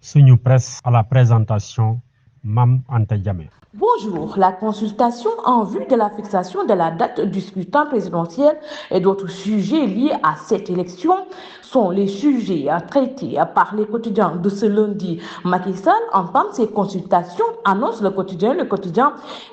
Suñu Presse à la présentation, Mam Anta Diamé. Bonjour, la consultation en vue de la fixation de la date du scrutin présidentiel et d'autres sujets liés à cette élection sont les sujets traités par les quotidiens de ce lundi. Macky Sall entame ses consultations, annonce le quotidien,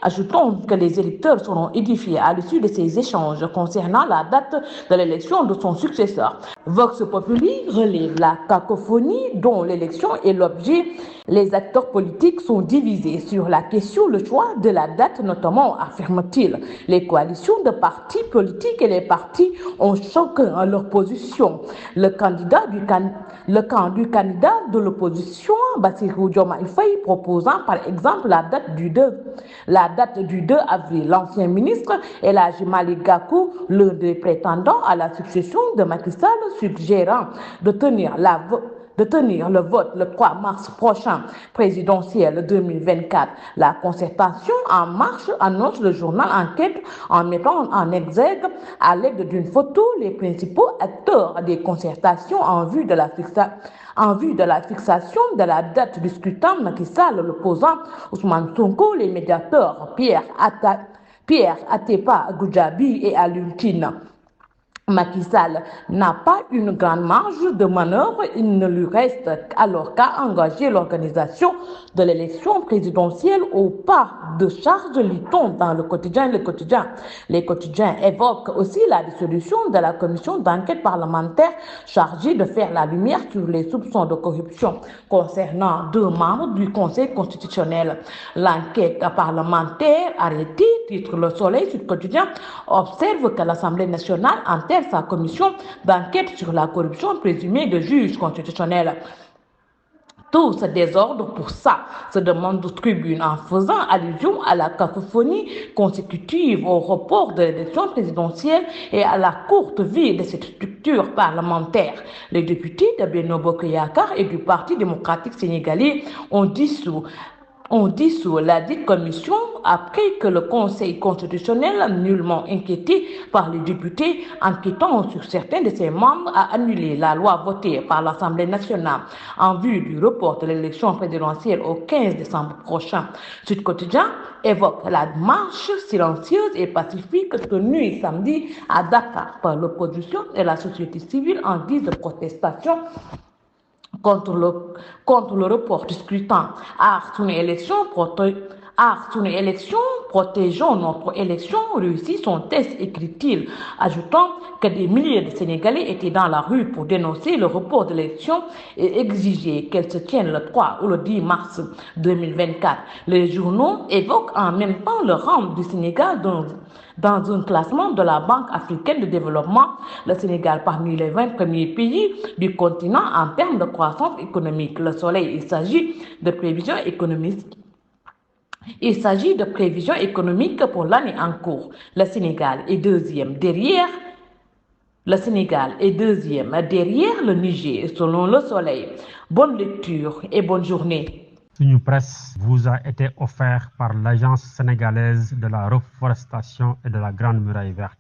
ajoutant que les électeurs seront édifiés à l'issue de ces échanges concernant la date de l'élection de son successeur. Vox Populi relève la cacophonie dont l'élection est l'objet. Les acteurs politiques sont divisés sur la question, le choix de la date notamment, affirme-t-il. Les coalitions de partis politiques et les partis ont chacun leur position. Le camp du candidat de l'opposition, Bassirou Diomaye Faye, proposant par exemple la date du 2 avril. L'ancien ministre Elhadji Malick Gakou, l'un des prétendants à la succession de Macky Sall, suggérant de tenir le vote le 3 mars prochain, présidentiel 2024. La concertation en marche, annonce le journal Enquête en mettant en exergue à l'aide d'une photo les principaux acteurs des concertations en vue de la fixation de la date du scrutin. Macky Sall, l'opposant Ousmane Sonko, les médiateurs Pierre Atepa Goudiaby et Alioune Tine. Macky Sall n'a pas une grande marge de manœuvre, il ne lui reste alors qu'à engager l'organisation de l'élection présidentielle au pas de charge, lit-on dans le quotidien. Les quotidiens évoquent aussi la dissolution de la commission d'enquête parlementaire chargée de faire la lumière sur les soupçons de corruption concernant 2 membres du Conseil constitutionnel. L'enquête parlementaire arrêtée, titre Le Soleil. Sud Quotidien observe que l'Assemblée nationale entère sa commission d'enquête sur la corruption présumée de juges constitutionnels. Tout ce désordre pour ça, se demande de Tribune, en faisant allusion à la cacophonie consécutive au report de l'élection présidentielle et à la courte vie de cette structure parlementaire. Les députés de Benno Bokk Yakaar et du Parti démocratique sénégalais ont dissous la dite commission après que le Conseil constitutionnel, nullement inquiété par les députés enquêtant sur certains de ses membres, a annulé la loi votée par l'Assemblée nationale en vue du report de l'élection présidentielle au 15 décembre prochain. Sud Quotidien évoque la marche silencieuse et pacifique tenue samedi à Dakar par l'opposition et la société civile en guise de protestation contre le report du scrutin. Sunu élection, protégeons notre élection, réussit son test, écrit-il, ajoutant que des milliers de Sénégalais étaient dans la rue pour dénoncer le report de l'élection et exiger qu'elle se tienne le 3 ou le 10 mars 2024. Les journaux évoquent en même temps le rang du Sénégal dans un classement de la Banque africaine de développement, le Sénégal parmi les 20 premiers pays du continent en termes de croissance économique. Le Soleil, il s'agit de prévisions économiques pour l'année en cours. Le Sénégal est deuxième derrière le Niger, selon le Soleil. Bonne lecture et bonne journée. Suñu Presse vous a été offert par l'Agence sénégalaise de la reforestation et de la Grande Muraille Verte.